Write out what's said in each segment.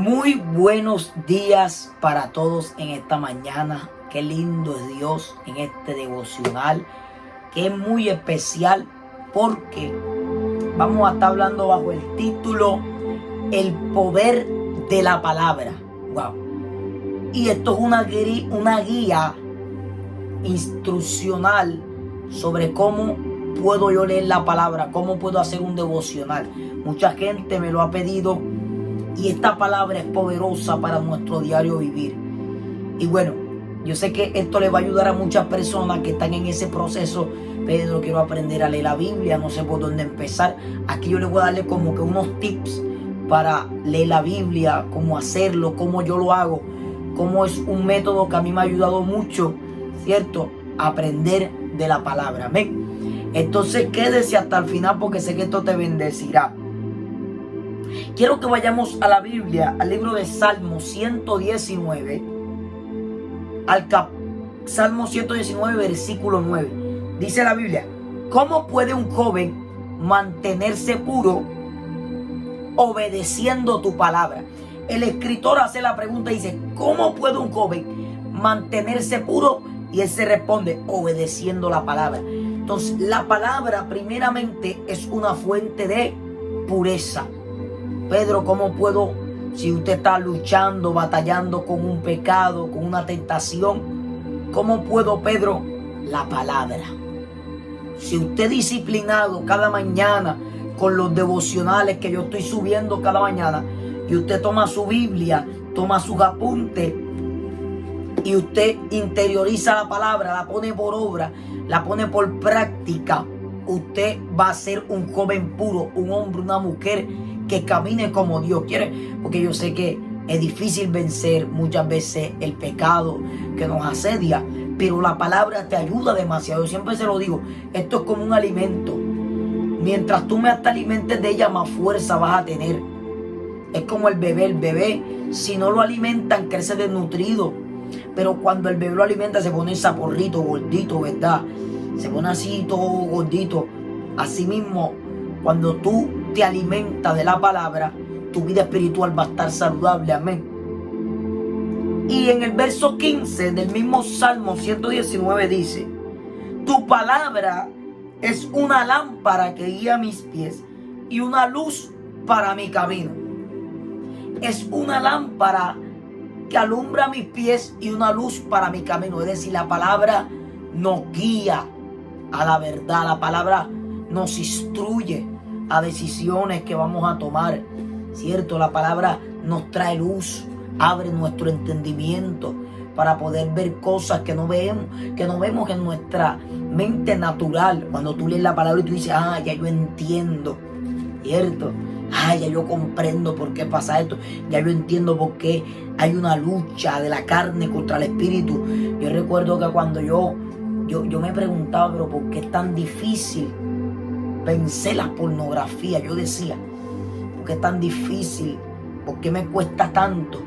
Muy buenos días para todos en esta mañana. Qué lindo es Dios en este devocional, que es muy especial porque vamos a estar hablando bajo el título El poder de la palabra. Wow. Y esto es una guía instruccional sobre cómo puedo yo leer la palabra, cómo puedo hacer un devocional. Mucha gente me lo ha pedido y esta palabra es poderosa para nuestro diario vivir. Y bueno, yo sé que esto le va a ayudar a muchas personas que están en ese proceso. Pedro, quiero aprender a leer la Biblia, no sé por dónde empezar. Aquí yo le voy a darle como que unos tips para leer la Biblia, cómo hacerlo, cómo yo lo hago, cómo es un método que a mí me ha ayudado mucho, ¿cierto? Aprender de la palabra, amén. Entonces quédese hasta el final porque sé que esto te bendecirá. Quiero que vayamos a la Biblia, al libro de Salmo 119, Salmo 119, versículo 9. Dice la Biblia: ¿cómo puede un joven mantenerse puro obedeciendo tu palabra? El escritor hace la pregunta y dice: ¿cómo puede un joven mantenerse puro? Y él se responde: obedeciendo la palabra. Entonces, la palabra primeramente es una fuente de pureza. Pedro, ¿cómo puedo, si usted está luchando, batallando con un pecado, con una tentación, cómo puedo, Pedro? La palabra. Si usted es disciplinado cada mañana con los devocionales que yo estoy subiendo cada mañana, y usted toma su Biblia, toma sus apuntes, y usted interioriza la palabra, la pone por obra, la pone por práctica, usted va a ser un joven puro, un hombre, una mujer que camine como Dios quiere. Porque yo sé que es difícil vencer muchas veces el pecado que nos asedia, pero la palabra te ayuda demasiado. Yo siempre se lo digo, esto es como un alimento. Mientras tú más te alimentes de ella, más fuerza vas a tener. Es como el bebé, si no lo alimentan, crece desnutrido. Pero cuando el bebé lo alimenta, se pone saporrito, gordito, ¿verdad? Se pone así todo gordito. Así mismo, cuando tú te alimentas de la palabra, tu vida espiritual va a estar saludable, amén. Y en el verso 15 del mismo Salmo 119 dice: tu palabra es una lámpara que guía mis pies y una luz para mi camino. Es una lámpara que alumbra mis pies y una luz para mi camino. Es decir, la palabra nos guía a la verdad. La palabra nos instruye a decisiones que vamos a tomar, ¿cierto? La palabra nos trae luz, abre nuestro entendimiento para poder ver cosas que no vemos en nuestra mente natural. Cuando tú lees la palabra y tú dices: ah, ya yo entiendo, ¿cierto? Ah, ya yo comprendo por qué pasa esto. Ya yo entiendo por qué hay una lucha de la carne contra el espíritu. Yo recuerdo que cuando yo me preguntaba, pero ¿por qué es tan difícil vencer la pornografía? Yo decía, ¿por qué es tan difícil? ¿Por qué me cuesta tanto?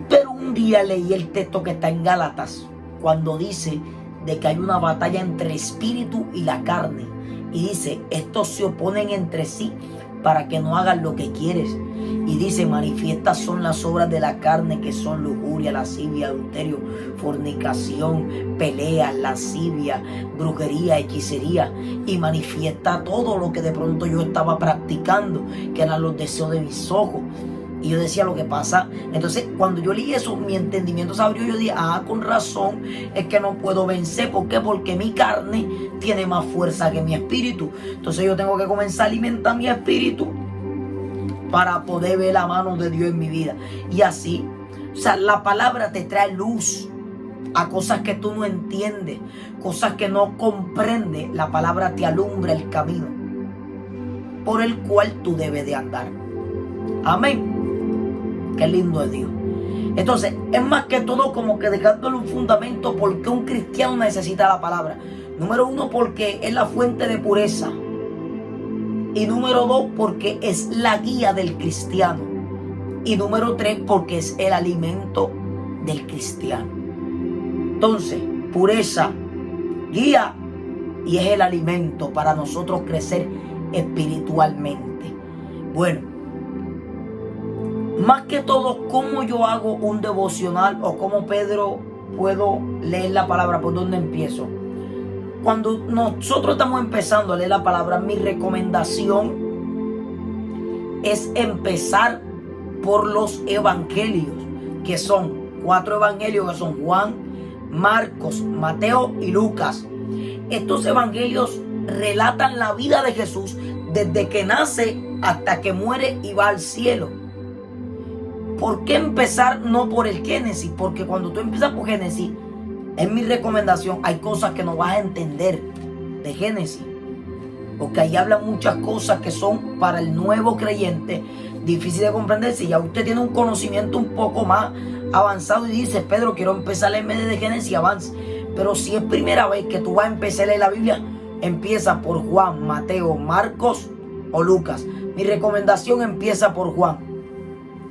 Pero un día leí el texto que está en Gálatas, cuando dice de que hay una batalla entre el espíritu y la carne. Y dice, estos se oponen entre sí para que no hagan lo que quieres. Y dice, manifiestas son las obras de la carne, que son lujuria, lascivia, adulterio, fornicación, peleas, lascivia, brujería, hechicería. Y manifiesta todo lo que de pronto yo estaba practicando, que eran los deseos de mis ojos. Y yo decía, lo que pasa. Entonces, cuando yo leí eso, mi entendimiento se abrió. Yo dije, con razón es que no puedo vencer. ¿Por qué? Porque mi carne tiene más fuerza que mi espíritu. Entonces yo tengo que comenzar a alimentar mi espíritu para poder ver la mano de Dios en mi vida. Y así, o sea, la palabra te trae luz a cosas que tú no entiendes, cosas que no comprendes. La palabra te alumbra el camino por el cual tú debes de andar. Amén. Qué lindo es Dios. Entonces, es más que todo como que dejándole un fundamento porque un cristiano necesita la palabra. Número 1, porque es la fuente de pureza. Y número 2, porque es la guía del cristiano. Y número 3, porque es el alimento del cristiano. Entonces, pureza, guía, y es el alimento para nosotros crecer espiritualmente. Bueno, Más que todo, cómo yo hago un devocional o cómo Pedro puedo leer la palabra, ¿por dónde empiezo? Cuando nosotros estamos empezando a leer la palabra, mi recomendación es empezar por los evangelios, que son 4 evangelios, que son Juan, Marcos, Mateo y Lucas. Estos evangelios relatan la vida de Jesús desde que nace hasta que muere y va al cielo. ¿Por qué empezar no por el Génesis? Porque cuando tú empiezas por Génesis, en mi recomendación, hay cosas que no vas a entender de Génesis. Porque ahí hablan muchas cosas que son para el nuevo creyente difícil de comprender. Si ya usted tiene un conocimiento un poco más avanzado y dice, Pedro, quiero empezar a leerme desde Génesis y avance. Pero si es primera vez que tú vas a empezar a leer la Biblia, empieza por Juan, Mateo, Marcos o Lucas. Mi recomendación empieza por Juan,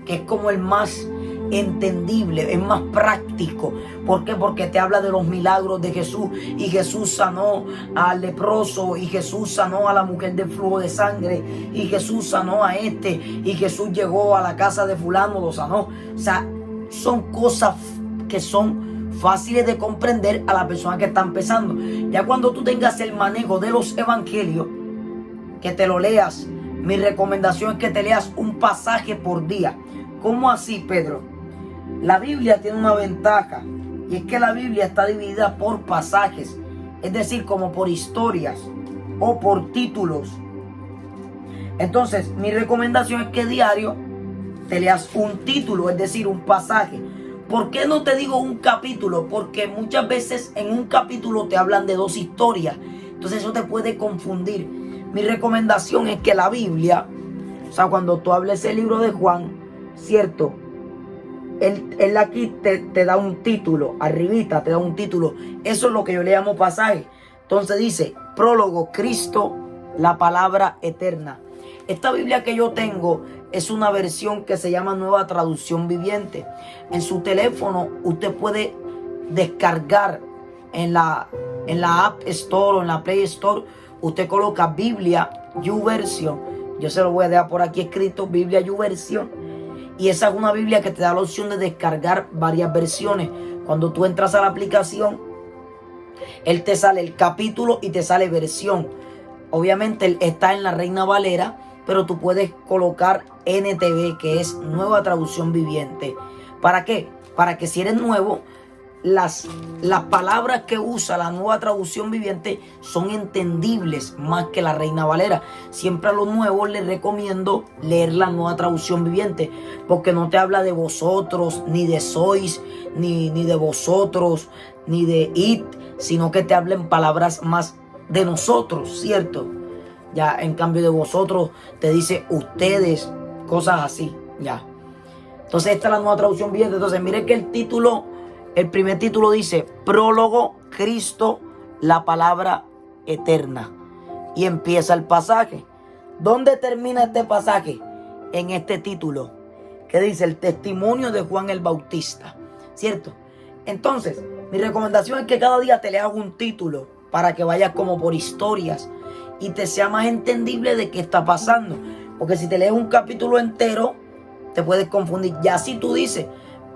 que es como el más entendible, es más práctico. ¿Por qué? Porque te habla de los milagros de Jesús, y Jesús sanó al leproso, y Jesús sanó a la mujer del flujo de sangre, y Jesús sanó a este, y Jesús llegó a la casa de fulano, lo sanó. O sea, son cosas que son fáciles de comprender a la persona que está empezando. Ya cuando tú tengas el manejo de los evangelios, que te lo leas. Mi recomendación es que te leas un pasaje por día. ¿Cómo así, Pedro? La Biblia tiene una ventaja, y es que la Biblia está dividida por pasajes, es decir, como por historias o por títulos. Entonces, mi recomendación es que diario te leas un título, es decir, un pasaje. ¿Por qué no te digo un capítulo? Porque muchas veces en un capítulo te hablan de 2 historias, entonces eso te puede confundir. Mi recomendación es que la Biblia, o sea, cuando tú hables el libro de Juan, ¿cierto? Él aquí te da un título, arribita te da un título. Eso es lo que yo le llamo pasaje. Entonces dice, prólogo, Cristo, la palabra eterna. Esta Biblia que yo tengo es una versión que se llama Nueva Traducción Viviente. En su teléfono usted puede descargar en la App Store o en la Play Store. Usted coloca Biblia YouVersion. Yo se lo voy a dejar por aquí escrito, Biblia YouVersion. Y esa es una Biblia que te da la opción de descargar varias versiones. Cuando tú entras a la aplicación, él te sale el capítulo y te sale versión. Obviamente él está en la Reina Valera, pero tú puedes colocar NTV, que es Nueva Traducción Viviente. ¿Para qué? Para que si eres nuevo, las palabras que usa la Nueva Traducción Viviente son entendibles más que la Reina Valera. Siempre a los nuevos les recomiendo leer la Nueva Traducción Viviente, porque no te habla de vosotros, ni de sois, ni de vosotros, ni de it, sino que te habla en palabras más de nosotros, ¿cierto? Ya en cambio de vosotros te dice ustedes, cosas así, ya. Entonces esta es la Nueva Traducción Viviente. Entonces mire que el primer título dice, prólogo, Cristo, la palabra eterna. Y empieza el pasaje. ¿Dónde termina este pasaje? En este título, que dice el testimonio de Juan el Bautista, ¿cierto? Entonces, mi recomendación es que cada día te leas un título para que vayas como por historias y te sea más entendible de qué está pasando. Porque si te lees un capítulo entero, te puedes confundir. Ya si tú dices,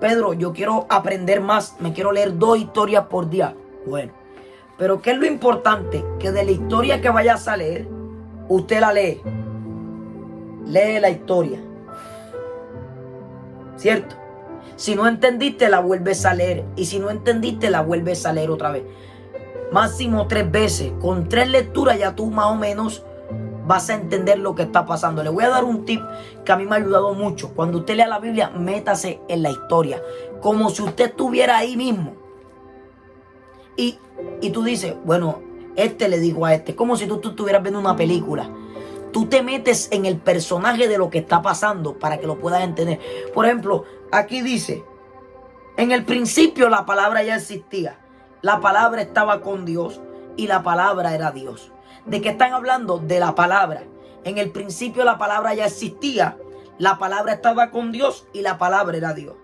Pedro, yo quiero aprender más, me quiero leer 2 historias por día. Bueno, pero ¿qué es lo importante? Que de la historia que vayas a leer, usted la lee. Lee la historia, ¿cierto? Si no entendiste, la vuelves a leer. Y si no entendiste, la vuelves a leer otra vez. Máximo 3 veces. Con 3 lecturas ya tú más o menos vas a entender lo que está pasando. Le voy a dar un tip que a mí me ha ayudado mucho. Cuando usted lea la Biblia, métase en la historia, como si usted estuviera ahí mismo. Y tú dices, bueno, este le dijo a este, como si tú estuvieras viendo una película. Tú te metes en el personaje de lo que está pasando para que lo puedas entender. Por ejemplo, aquí dice, en el principio la palabra ya existía. La palabra estaba con Dios y la palabra era Dios. ¿De qué están hablando? De la palabra. En el principio la palabra ya existía, la palabra estaba con Dios y la palabra era Dios.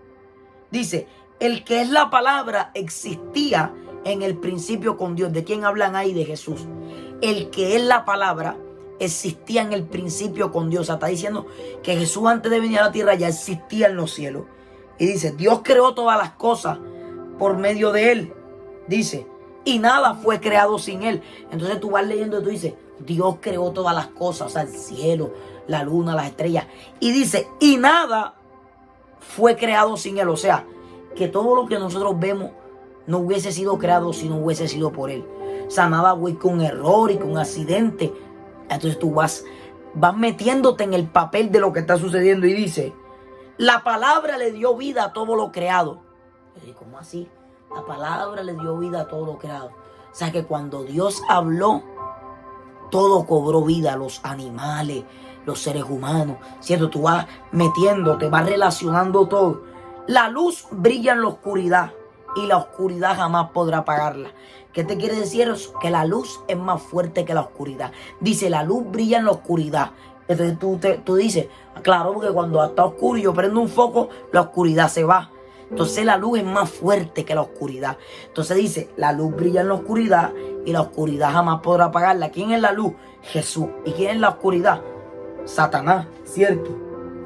Dice, el que es la palabra existía en el principio con Dios. ¿De quién hablan ahí? De Jesús. El que es la palabra existía en el principio con Dios. O sea, está diciendo que Jesús antes de venir a la tierra ya existía en los cielos. Y dice, Dios creó todas las cosas por medio de Él. Dice, y nada fue creado sin Él. Entonces tú vas leyendo y tú dices, Dios creó todas las cosas, o sea, el cielo, la luna, las estrellas. Y dice, y nada fue creado sin Él. O sea, que todo lo que nosotros vemos no hubiese sido creado si no hubiese sido por Él. O sea, nada fue con error y con accidente. Entonces tú vas metiéndote en el papel de lo que está sucediendo y dice, la palabra le dio vida a todo lo creado. ¿Cómo así? La palabra le dio vida a todo lo creado. O sea que cuando Dios habló, todo cobró vida, los animales, los seres humanos. ¿Cierto? Tú vas metiéndote, vas relacionando todo. La luz brilla en la oscuridad y la oscuridad jamás podrá apagarla. ¿Qué te quiere decir eso? Que la luz es más fuerte que la oscuridad. Dice, la luz brilla en la oscuridad. Entonces tú dices, claro, porque cuando está oscuro y yo prendo un foco, la oscuridad se va. Entonces la luz es más fuerte que la oscuridad. Entonces dice, la luz brilla en la oscuridad y la oscuridad jamás podrá apagarla. ¿Quién es la luz? Jesús. ¿Y quién es la oscuridad? Satanás, ¿cierto?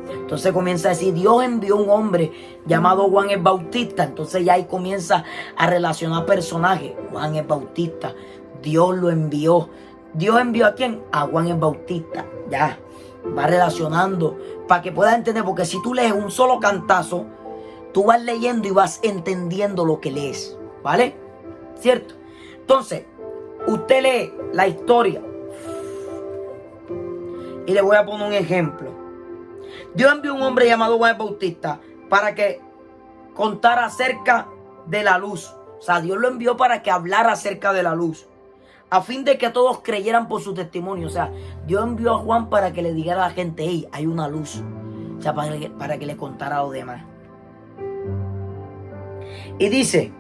Entonces comienza a decir, Dios envió un hombre llamado Juan el Bautista. Entonces ya ahí comienza a relacionar personajes. Juan el Bautista, Dios lo envió. ¿Dios envió a quién? A Juan el Bautista. Ya, va relacionando para que puedas entender. Porque si tú lees un solo cantazo, tú vas leyendo y vas entendiendo lo que lees, ¿vale? ¿Cierto? Entonces, usted lee la historia. Y le voy a poner un ejemplo. Dios envió un hombre llamado Juan el Bautista para que contara acerca de la luz. O sea, Dios lo envió para que hablara acerca de la luz, a fin de que todos creyeran por su testimonio. O sea, Dios envió a Juan para que le dijera a la gente, hey, hay una luz. O sea, para que le contara a los demás. Y dice,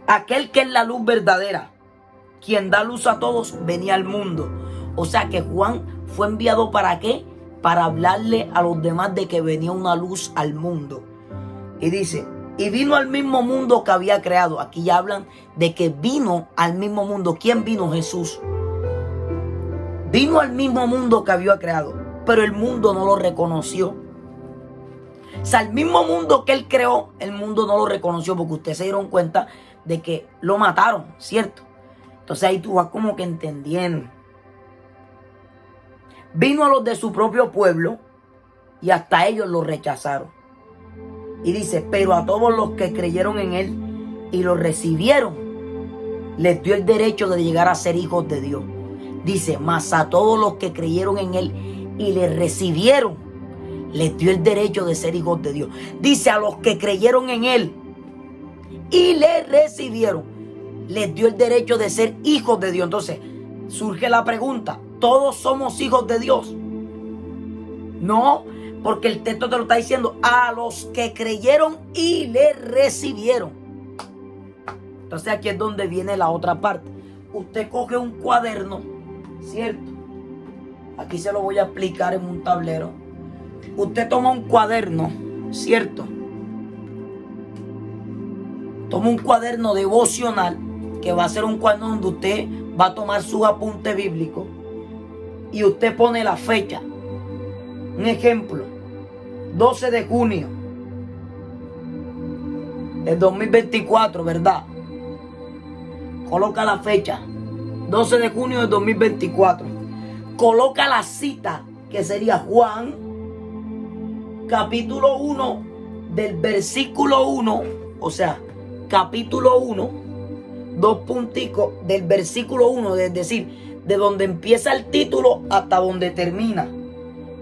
aquel que es la luz verdadera, quien da luz a todos, venía al mundo. O sea que Juan fue enviado ¿para qué? Para hablarle a los demás de que venía una luz al mundo. Y dice, y vino al mismo mundo que había creado. Aquí ya hablan de que vino al mismo mundo. ¿Quién vino? Jesús. Vino al mismo mundo que había creado, pero el mundo no lo reconoció. O sea, el mismo mundo que Él creó, el mundo no lo reconoció, porque ustedes se dieron cuenta de que lo mataron, ¿cierto? Entonces ahí tú vas como que entendiendo. Vino a los de su propio pueblo y hasta ellos lo rechazaron. Y dice, pero a todos los que creyeron en Él y lo recibieron, les dio el derecho de llegar a ser hijos de Dios. Dice, mas a todos los que creyeron en Él y le recibieron, les dio el derecho de ser hijos de Dios. Dice, a los que creyeron en Él y le recibieron, les dio el derecho de ser hijos de Dios. Entonces, surge la pregunta, ¿todos somos hijos de Dios? No, porque el texto te lo está diciendo, a los que creyeron y le recibieron. Entonces aquí es donde viene la otra parte. Usted coge un cuaderno, ¿cierto? Aquí se lo voy a explicar en un tablero. Usted toma un cuaderno, ¿cierto? Toma un cuaderno devocional, que va a ser un cuaderno donde usted va a tomar sus apuntes bíblicos. Y usted pone la fecha. Un ejemplo, 12 de junio del 2024, ¿verdad? Coloca la fecha, 12 de junio del 2024. Coloca la cita, que sería Juan, capítulo 1, del versículo 1, o sea, capítulo 1, dos punticos del versículo 1, es decir, de donde empieza el título hasta donde termina,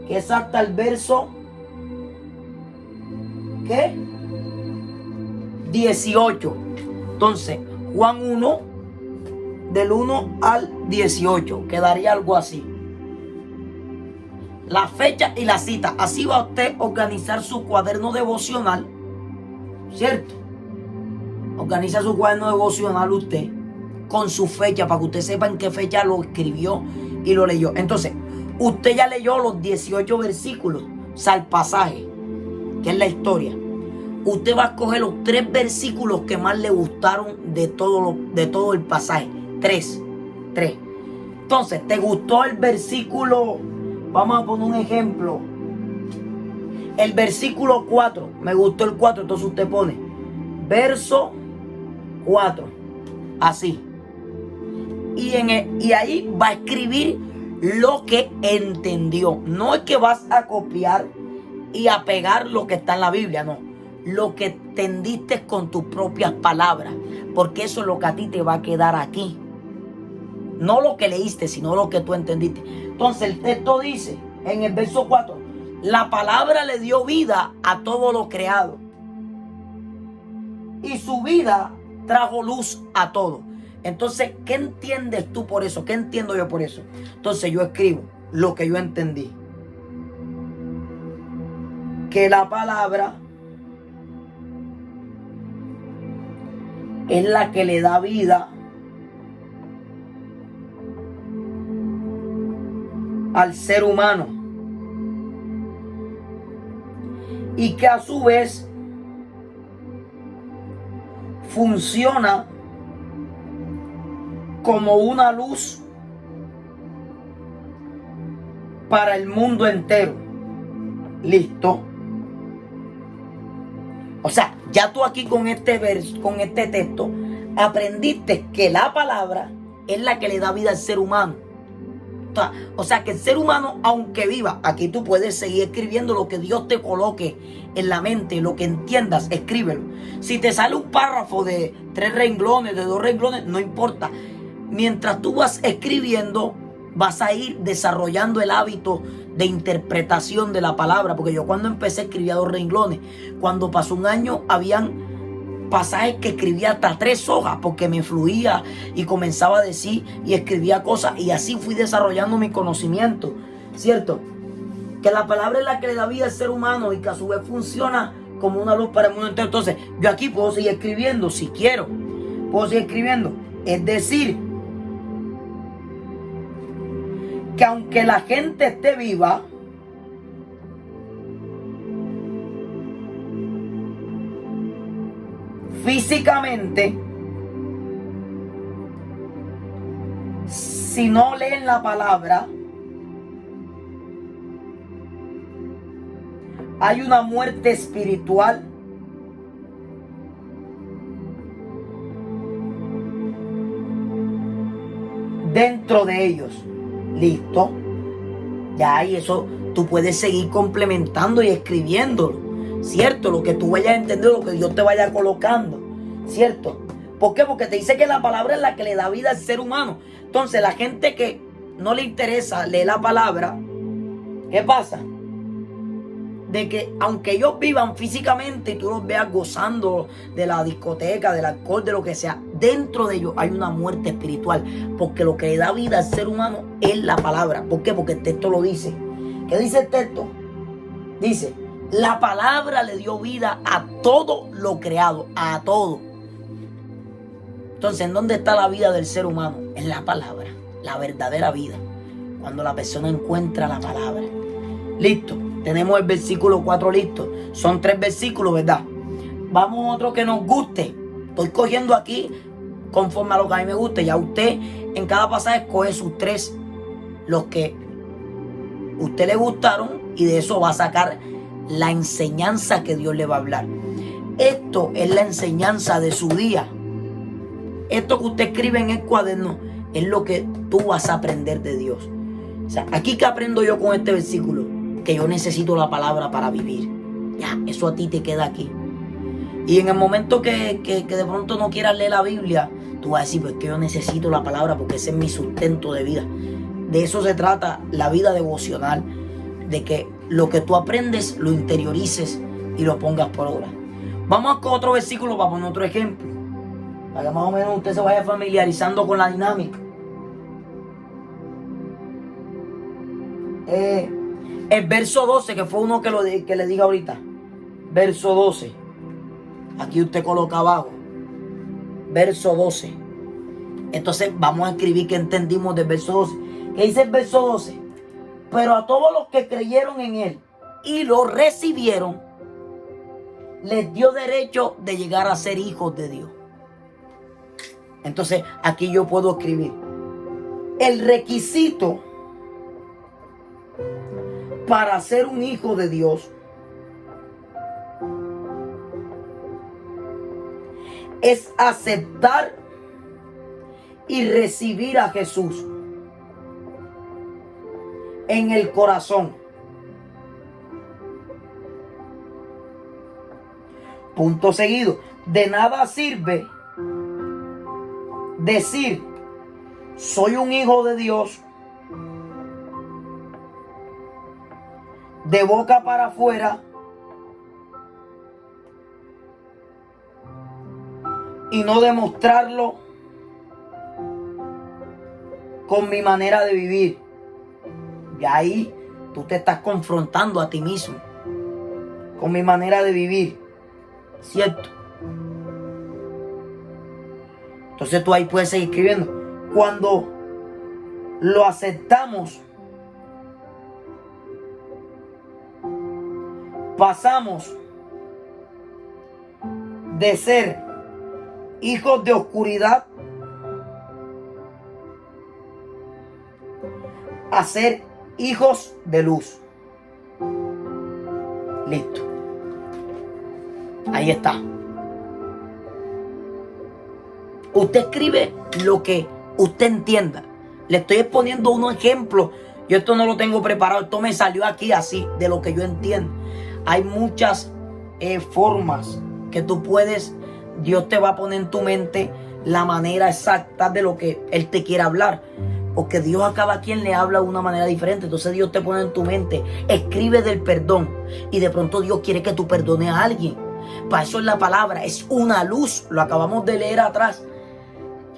que es hasta el verso, ¿qué? 18. Entonces, Juan 1, del 1 al 18, quedaría algo así. La fecha y la cita. Así va usted a organizar su cuaderno devocional, ¿cierto? Organiza su cuaderno devocional usted con su fecha, para que usted sepa en qué fecha lo escribió y lo leyó. Entonces, usted ya leyó los 18 versículos, o sea, el pasaje, que es la historia. Usted va a escoger los 3 versículos que más le gustaron de todo el pasaje. 3. Entonces, ¿te gustó el versículo? Vamos a poner un ejemplo. El versículo 4. Me gustó el 4. Entonces usted pone verso 4. Así. Y ahí va a escribir lo que entendió. No es que vas a copiar y a pegar lo que está en la Biblia, no. Lo que entendiste con tus propias palabras. Porque eso es lo que a ti te va a quedar aquí. No lo que leíste, sino lo que tú entendiste. Entonces el texto dice en el verso 4, la palabra le dio vida a todo lo creado. Y su vida trajo luz a todo. Entonces, ¿qué entiendes tú por eso? ¿Qué entiendo yo por eso? Entonces yo escribo lo que yo entendí. Que la palabra es la que le da vida al ser humano. Y que a su vez funciona como una luz para el mundo entero. Listo. O sea, ya tú aquí con este texto aprendiste que la palabra es la que le da vida al ser humano. O sea, que el ser humano, aunque viva, aquí tú puedes seguir escribiendo lo que Dios te coloque en la mente, lo que entiendas, escríbelo. Si te sale un párrafo de 3 renglones, de 2 renglones, no importa. Mientras tú vas escribiendo, vas a ir desarrollando el hábito de interpretación de la palabra. Porque yo cuando empecé escribía 2 renglones. Cuando pasó un año, habían pasajes que escribía hasta 3 hojas porque me fluía y comenzaba a decir y escribía cosas, y así fui desarrollando mi conocimiento, ¿cierto? Que la palabra es la que le da vida al ser humano y que a su vez funciona como una luz para el mundo entero. Entonces yo aquí puedo seguir escribiendo si quiero, puedo seguir escribiendo. Es decir, que aunque la gente esté viva, físicamente, si no leen la palabra, hay una muerte espiritual dentro de ellos. Listo. Ya, y eso tú puedes seguir complementando y escribiéndolo. ¿Cierto? Lo que tú vayas a entender, lo que Dios te vaya colocando. ¿Cierto? ¿Por qué? Porque te dice que la palabra es la que le da vida al ser humano. Entonces, la gente que no le interesa leer la palabra, ¿qué pasa? De que aunque ellos vivan físicamente y tú los veas gozando de la discoteca, del alcohol, de lo que sea, dentro de ellos hay una muerte espiritual. Porque lo que le da vida al ser humano es la palabra. ¿Por qué? Porque el texto lo dice. ¿Qué dice el texto? Dice: la palabra le dio vida a todo lo creado, a todo. Entonces, ¿en dónde está la vida del ser humano? En la palabra, la verdadera vida. Cuando la persona encuentra la palabra. Listo, tenemos el versículo 4 listo. Son 3 versículos, ¿verdad? Vamos a otro que nos guste. Estoy cogiendo aquí conforme a lo que a mí me guste. Ya usted en cada pasaje escoge sus 3, los que a usted le gustaron, y de eso va a sacar la enseñanza que Dios le va a hablar. Esto es la enseñanza de su día. Esto que usted escribe en el cuaderno es lo que tú vas a aprender de Dios. O sea, aquí que aprendo yo con este versículo, que yo necesito la palabra para vivir. Ya, eso a ti te queda aquí. Y en el momento que de pronto no quieras leer la Biblia, tú vas a decir: pues que yo necesito la palabra porque ese es mi sustento de vida. De eso se trata la vida devocional, de que lo que tú aprendes lo interiorices y lo pongas por obra. Vamos con otro versículo para poner otro ejemplo, para que más o menos usted se vaya familiarizando con la dinámica. El verso 12, que fue uno que le dije ahorita. Verso 12. Aquí usted coloca abajo. Verso 12. Entonces vamos a escribir qué entendimos del verso 12. ¿Qué dice el verso 12? Pero a todos los que creyeron en Él y lo recibieron, les dio derecho de llegar a ser hijos de Dios. Entonces aquí yo puedo escribir: El requisito para ser un hijo de Dios es aceptar y recibir a Jesús en el corazón. Punto seguido. De nada sirve decir soy un hijo de Dios de boca para afuera y no demostrarlo con mi manera de vivir. Y ahí tú te estás confrontando a ti mismo con mi manera de vivir, ¿cierto? Entonces tú ahí puedes seguir escribiendo. Cuando lo aceptamos, pasamos de ser hijos de oscuridad a ser hijos de luz. Listo. Ahí está. Usted escribe lo que usted entienda. Le estoy exponiendo unos ejemplos. Yo esto no lo tengo preparado. Esto me salió aquí así, de lo que yo entiendo. Hay muchas formas que tú puedes. Dios te va a poner en tu mente la manera exacta de lo que Él te quiere hablar. Porque Dios a cada quien le habla de una manera diferente. Entonces Dios te pone en tu mente, escribe del perdón. Y de pronto Dios quiere que tú perdones a alguien. Para eso es la palabra, es una luz. Lo acabamos de leer atrás.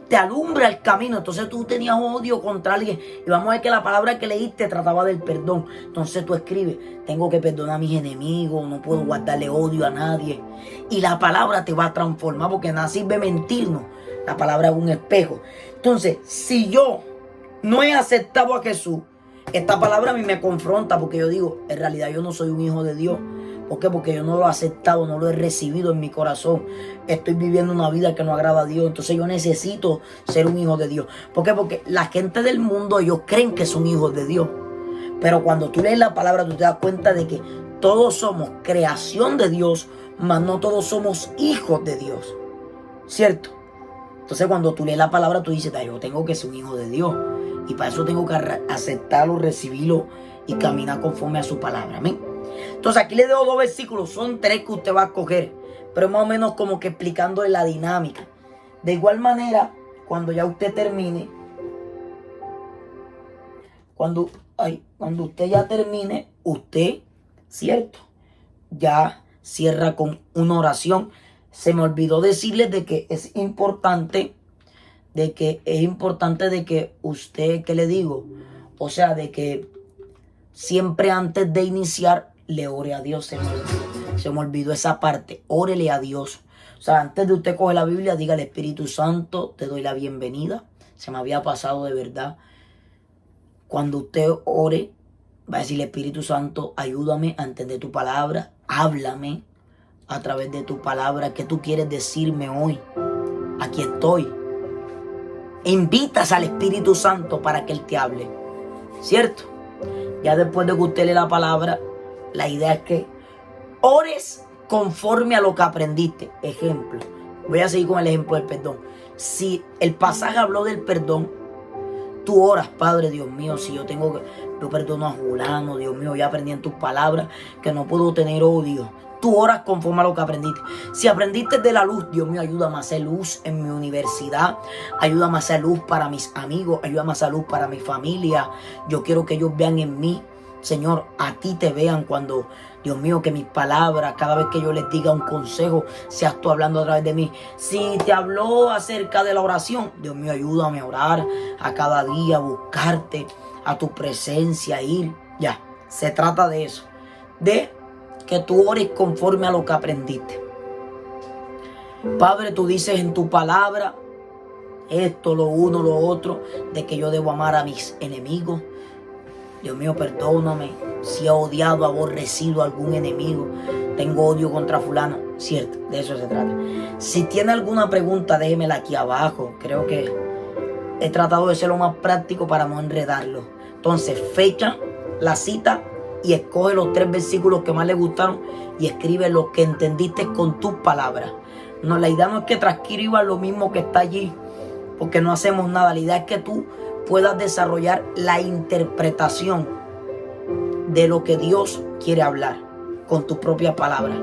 Te alumbra el camino. Entonces tú tenías odio contra alguien. Y vamos a ver que la palabra que leíste trataba del perdón. Entonces tú escribes, tengo que perdonar a mis enemigos. No puedo guardarle odio a nadie. Y la palabra te va a transformar. Porque nada sirve mentirnos. La palabra es un espejo. Entonces, si yo no he aceptado a Jesús, esta palabra a mí me confronta. Porque yo digo, en realidad yo no soy un hijo de Dios. ¿Por qué? Porque yo no lo he aceptado, no lo he recibido en mi corazón. Estoy viviendo una vida que no agrada a Dios. Entonces yo necesito ser un hijo de Dios. ¿Por qué? Porque la gente del mundo, ellos creen que son hijos de Dios. Pero cuando tú lees la palabra, tú te das cuenta de que todos somos creación de Dios, mas no todos somos hijos de Dios. ¿Cierto? Entonces cuando tú lees la palabra, tú dices, yo tengo que ser un hijo de Dios. Y para eso tengo que aceptarlo, recibirlo y caminar conforme a su palabra. Amén. Entonces aquí le dejo 2 versículos, son 3 que usted va a coger, pero más o menos como que explicándole la dinámica. De igual manera, cuando ya usted termine, cuando usted ya termine, usted, ¿cierto? Ya cierra con una oración. Se me olvidó decirles de que es importante, de que usted, ¿qué le digo? O sea, de que siempre antes de iniciar, le ore a Dios. Se me olvidó esa parte. Órele a Dios. O sea, antes de usted coger la Biblia, dígale, Espíritu Santo, te doy la bienvenida. Se me había pasado de verdad. Cuando usted ore, va a decirle, Espíritu Santo, ayúdame a entender tu palabra. Háblame a través de tu palabra. ¿Qué tú quieres decirme hoy? Aquí estoy. Invitas al Espíritu Santo para que Él te hable. ¿Cierto? Ya después de que usted lee la palabra, la idea es que ores conforme a lo que aprendiste. Ejemplo. Voy a seguir con el ejemplo del perdón. Si el pasaje habló del perdón, tú oras, Padre, Dios mío, si yo perdono a fulano, Dios mío, ya aprendí en tus palabras que no puedo tener odio. Tú oras conforme a lo que aprendiste. Si aprendiste de la luz, Dios mío, ayúdame a hacer luz en mi universidad. Ayúdame a hacer luz para mis amigos. Ayúdame a hacer luz para mi familia. Yo quiero que ellos vean en mí, Señor, a ti te vean cuando, Dios mío, que mis palabras, cada vez que yo les diga un consejo, seas tú hablando a través de mí. Si te habló acerca de la oración, Dios mío, ayúdame a orar a cada día, a buscarte, a tu presencia, ir. Ya, se trata de eso. De que tú ores conforme a lo que aprendiste. Padre, tú dices en tu palabra esto, lo uno, lo otro, de que yo debo amar a mis enemigos. Dios mío, perdóname si he odiado, aborrecido a algún enemigo. Tengo odio contra fulano. Cierto, de eso se trata. Si tiene alguna pregunta, déjemela aquí abajo. Creo que he tratado de ser lo más práctico para no enredarlo. Entonces, fecha la cita y escoge los 3 versículos que más le gustaron y escribe lo que entendiste con tus palabras. No, la idea no es que transcribas lo mismo que está allí, porque no hacemos nada. La idea es que tú puedas desarrollar la interpretación de lo que Dios quiere hablar con tus propias palabras.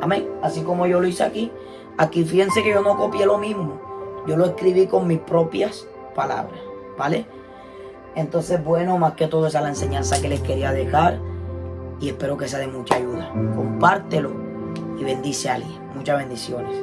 Amén. Así como yo lo hice aquí. Aquí fíjense que yo no copié lo mismo. Yo lo escribí con mis propias palabras. ¿Vale? Entonces, bueno, más que todo esa es la enseñanza que les quería dejar. Y espero que sea de mucha ayuda. Compártelo y bendice a alguien. Muchas bendiciones.